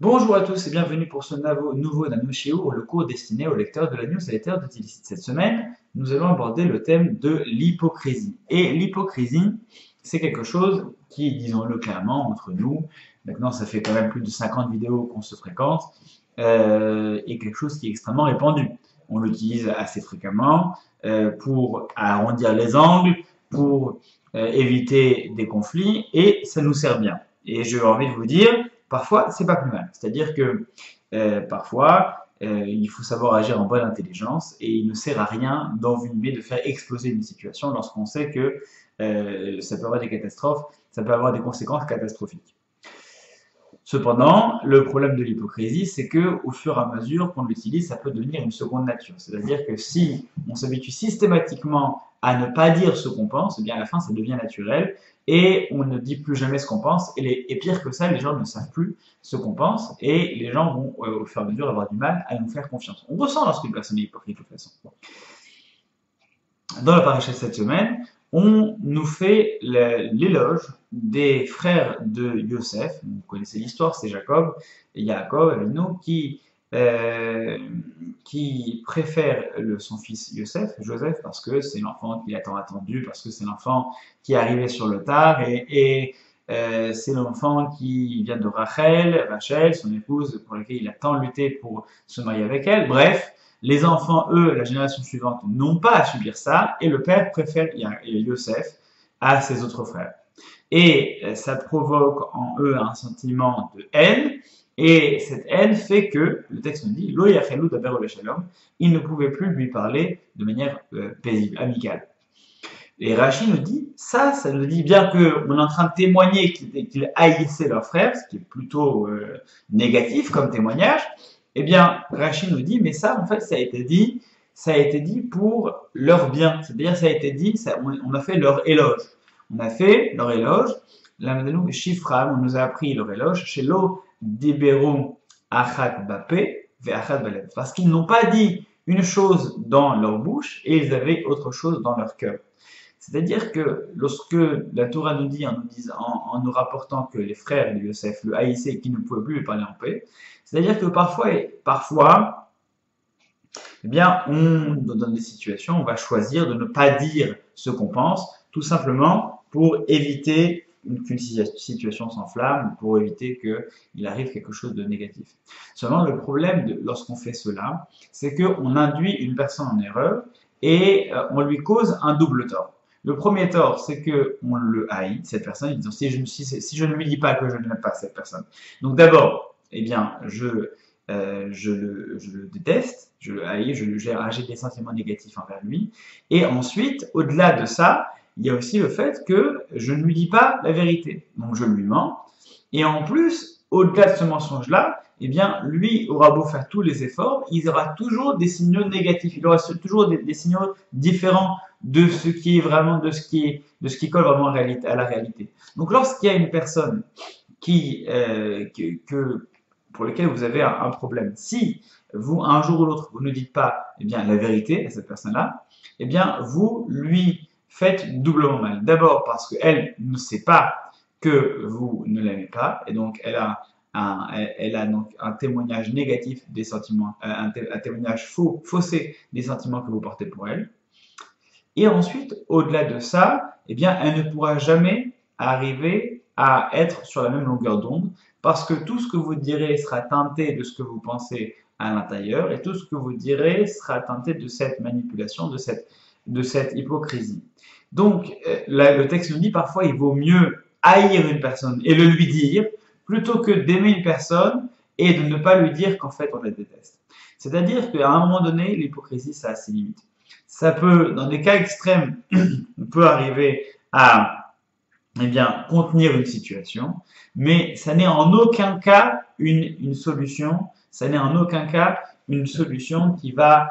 Bonjour à tous et bienvenue pour ce nouveau Nanoshiur, le cours destiné aux lecteurs de la newsletter de Tilicite. Cette semaine, nous allons aborder le thème de l'hypocrisie. Et l'hypocrisie, c'est quelque chose qui, disons-le clairement, entre nous, maintenant ça fait quand même plus de 50 vidéos qu'on se fréquente, est quelque chose qui est extrêmement répandu. On l'utilise assez fréquemment pour arrondir les angles, pour éviter des conflits, et ça nous sert bien. Et j'ai envie de vous dire, parfois, c'est pas plus mal. C'est-à-dire que parfois, il faut savoir agir en bonne intelligence et il ne sert à rien d'envenimer, de faire exploser une situation lorsqu'on sait que ça peut avoir des catastrophes, ça peut avoir des conséquences catastrophiques. Cependant, le problème de l'hypocrisie, c'est que au fur et à mesure qu'on l'utilise, ça peut devenir une seconde nature. C'est-à-dire que si on s'habitue systématiquement à ne pas dire ce qu'on pense, eh bien à la fin, ça devient naturel et on ne dit plus jamais ce qu'on pense. Et pire que ça, les gens ne savent plus ce qu'on pense et les gens vont au fur et à mesure avoir du mal à nous faire confiance. On ressent lorsqu'une personne est hypocrite de toute façon. Dans la paracha de cette semaine, on nous fait l'éloge des frères de Yosef. Vous connaissez l'histoire, c'est Jacob et Yaakov, Avinu, qui préfère son fils Joseph, parce que c'est l'enfant qu'il a tant attendu, parce que c'est l'enfant qui est arrivé sur le tard, et c'est l'enfant qui vient de Rachel, son épouse, pour laquelle il a tant lutté pour se marier avec elle. Bref, les enfants, eux, la génération suivante, n'ont pas à subir ça, et le père préfère Yosef à ses autres frères. Et ça provoque en eux un sentiment de haine, et cette haine fait que, le texte nous dit, Lo yachelou daber ol shalom, ils ne pouvaient plus lui parler de manière paisible, amicale. Et Rachi nous dit, ça nous dit bien qu'on est en train de témoigner qu'ils haïssaient leur frère, ce qui est plutôt négatif comme témoignage. Eh bien, Rachi nous dit, mais ça, en fait, ça a été dit pour leur bien. C'est-à-dire, ça a été dit, on a fait leur éloge. On a fait leur éloge. Là, maintenant, Shifram, on nous a appris leur éloge. Chez l'eau, Diberum Achat Bapé, Ve'achat Balev. Parce qu'ils n'ont pas dit une chose dans leur bouche et ils avaient autre chose dans leur cœur. C'est-à-dire que lorsque la Torah nous dit, en nous rapportant que les frères de Yosef le haïssaient et qu'ils ne pouvaient plus lui parler en paix, c'est-à-dire que parfois, eh bien, dans des situations, on va choisir de ne pas dire ce qu'on pense, tout simplement pour éviter qu'une situation s'enflamme, pour éviter qu'il arrive quelque chose de négatif. Seulement, le problème lorsqu'on fait cela, c'est qu'on induit une personne en erreur et on lui cause un double tort. Le premier tort, c'est qu'on le haït, cette personne, en disant si je ne lui dis pas que je ne l'aime pas, cette personne. Donc d'abord, eh bien, je le déteste, je le haïs, j'ai des sentiments négatifs envers lui. Et ensuite, au-delà de ça, il y a aussi le fait que je ne lui dis pas la vérité. Donc je lui mens. Et en plus, au-delà de ce mensonge-là, eh bien, lui aura beau faire tous les efforts, il aura toujours des signaux négatifs. Il aura toujours des signaux différents de ce qui est vraiment, de ce qui colle vraiment à la réalité. Donc lorsqu'il y a une personne pour lequel vous avez un problème, si vous, un jour ou l'autre, vous ne dites pas eh bien, la vérité à cette personne-là, eh bien, vous lui faites doublement mal. D'abord parce qu'elle ne sait pas que vous ne l'aimez pas, et donc elle a donc un témoignage négatif des sentiments, un témoignage faussé des sentiments que vous portez pour elle. Et ensuite, au-delà de ça, eh bien, elle ne pourra jamais arriver à être sur la même longueur d'onde, parce que tout ce que vous direz sera teinté de ce que vous pensez à l'intérieur, et tout ce que vous direz sera teinté de cette manipulation, de cette hypocrisie. Donc, là, le texte nous dit parfois il vaut mieux haïr une personne et le lui dire, plutôt que d'aimer une personne et de ne pas lui dire qu'en fait on la déteste. C'est-à-dire qu'à un moment donné, l'hypocrisie, ça a ses limites. Ça peut, dans des cas extrêmes, on peut arriver à eh bien, contenir une situation, mais ça n'est en aucun cas une solution, ça n'est en aucun cas une solution qui va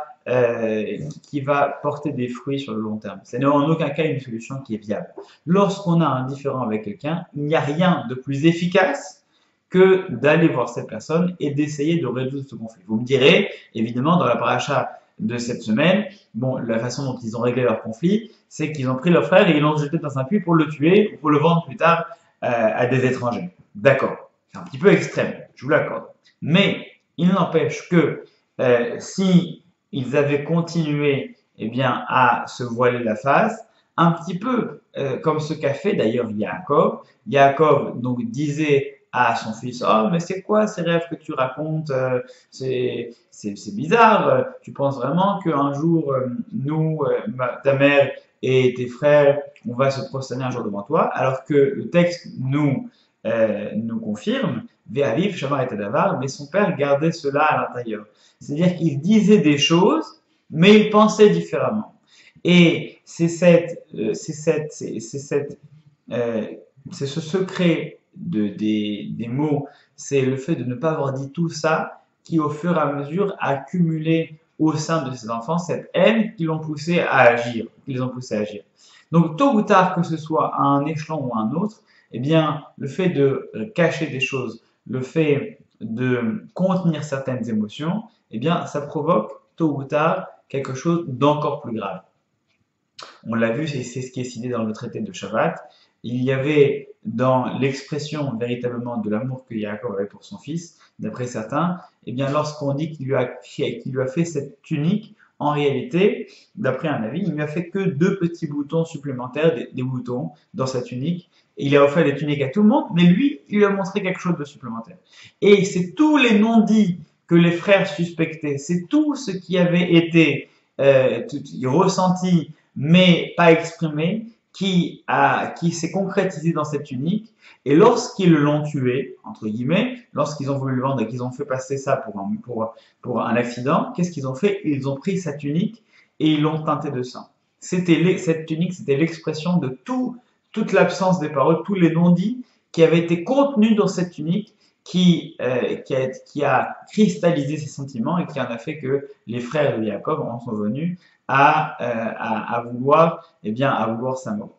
porter des fruits sur le long terme. Ça n'est en aucun cas une solution qui est viable. Lorsqu'on a un différend avec quelqu'un, il n'y a rien de plus efficace que d'aller voir cette personne et d'essayer de résoudre ce conflit. Vous me direz, évidemment, dans la paracha de cette semaine, bon, la façon dont ils ont réglé leur conflit, c'est qu'ils ont pris leur frère et ils l'ont jeté dans un puits pour le tuer ou pour le vendre plus tard à des étrangers. D'accord. C'est un petit peu extrême, je vous l'accorde. Mais il n'empêche que si ils avaient continué eh bien, à se voiler la face, un petit peu comme ce qu'a fait d'ailleurs Yaakov. Yaakov donc disait à son fils, oh mais c'est quoi ces rêves que tu racontes, c'est bizarre, tu penses vraiment qu'un jour nous, ta mère et tes frères, on va se prosterner un jour devant toi, alors que le texte nous confirme, Ve'aviv Shamar et Davar, mais son père gardait cela à l'intérieur. C'est-à-dire qu'il disait des choses, mais il pensait différemment. Et c'est ce secret des mots, c'est le fait de ne pas avoir dit tout ça qui, au fur et à mesure, a accumulé au sein de ces enfants cette haine qui l'ont poussé à agir, qui les ont poussés à agir. Donc, tôt ou tard, que ce soit à un échelon ou à un autre, eh bien, le fait de cacher des choses, le fait de contenir certaines émotions, eh bien, ça provoque tôt ou tard quelque chose d'encore plus grave. On l'a vu, c'est ce qui est cité dans le traité de Shabbat. Il y avait dans l'expression véritablement de l'amour que Yaakov avait pour son fils, d'après certains, eh bien, lorsqu'on dit qu'il lui a fait cette tunique, en réalité, d'après un avis, il lui a fait que 2 petits boutons supplémentaires, des boutons dans sa tunique. Il a offert des tuniques à tout le monde, mais lui, il lui a montré quelque chose de supplémentaire. Et c'est tous les non-dits que les frères suspectaient, c'est tout ce qui avait été ressenti mais pas exprimé, qui s'est concrétisé dans cette tunique. Et lorsqu'ils l'ont tué, entre guillemets, lorsqu'ils ont voulu le vendre et qu'ils ont fait passer ça pour un accident, qu'est-ce qu'ils ont fait? Ils ont pris sa tunique et ils l'ont teintée de sang. Cette tunique, c'était l'expression de toute l'absence des paroles, tous les non-dits qui avaient été contenus dans cette tunique qui a cristallisé ses sentiments et qui en a fait que les frères de Jacob en sont venus à vouloir sa mort.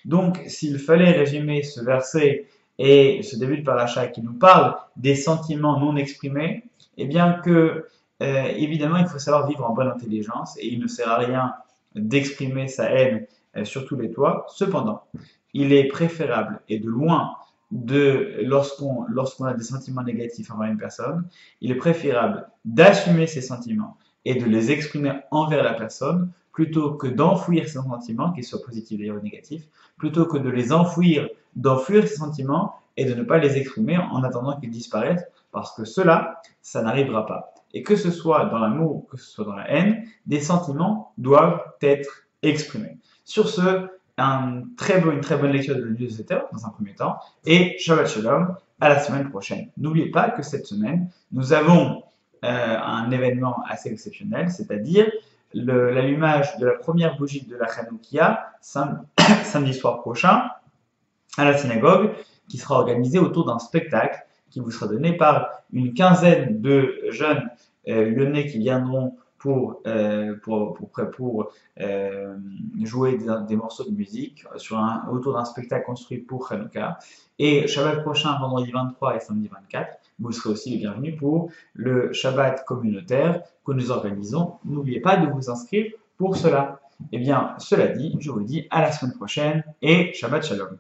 Donc, s'il fallait résumer ce verset et ce début de paracha qui nous parle des sentiments non exprimés, eh bien que, évidemment, il faut savoir vivre en bonne intelligence et il ne sert à rien d'exprimer sa haine sur tous les toits. Cependant, il est préférable et de loin lorsqu'on a des sentiments négatifs envers une personne, il est préférable d'assumer ces sentiments et de les exprimer envers la personne, plutôt que d'enfouir ces sentiments, qu'ils soient positifs d'ailleurs ou négatifs, plutôt que de les enfouir, d'enfouir ces sentiments et de ne pas les exprimer en attendant qu'ils disparaissent, parce que cela, ça n'arrivera pas. Et que ce soit dans l'amour, que ce soit dans la haine, des sentiments doivent être exprimés. Sur ce, une très bonne lecture de newsletter dans un premier temps, et Shabbat Shalom, à la semaine prochaine. N'oubliez pas que cette semaine, nous avons un événement assez exceptionnel, c'est-à-dire l'allumage de la première bougie de la Hanoukia samedi soir prochain à la synagogue, qui sera organisé autour d'un spectacle qui vous sera donné par une quinzaine de jeunes lyonnais qui viendront pour jouer des morceaux de musique autour d'un spectacle construit pour Hanouka. Et Shabbat prochain, vendredi 23 et samedi 24, vous serez aussi les bienvenus pour le Shabbat communautaire que nous organisons. N'oubliez pas de vous inscrire pour cela. Eh bien, cela dit, je vous dis à la semaine prochaine et Shabbat Shalom.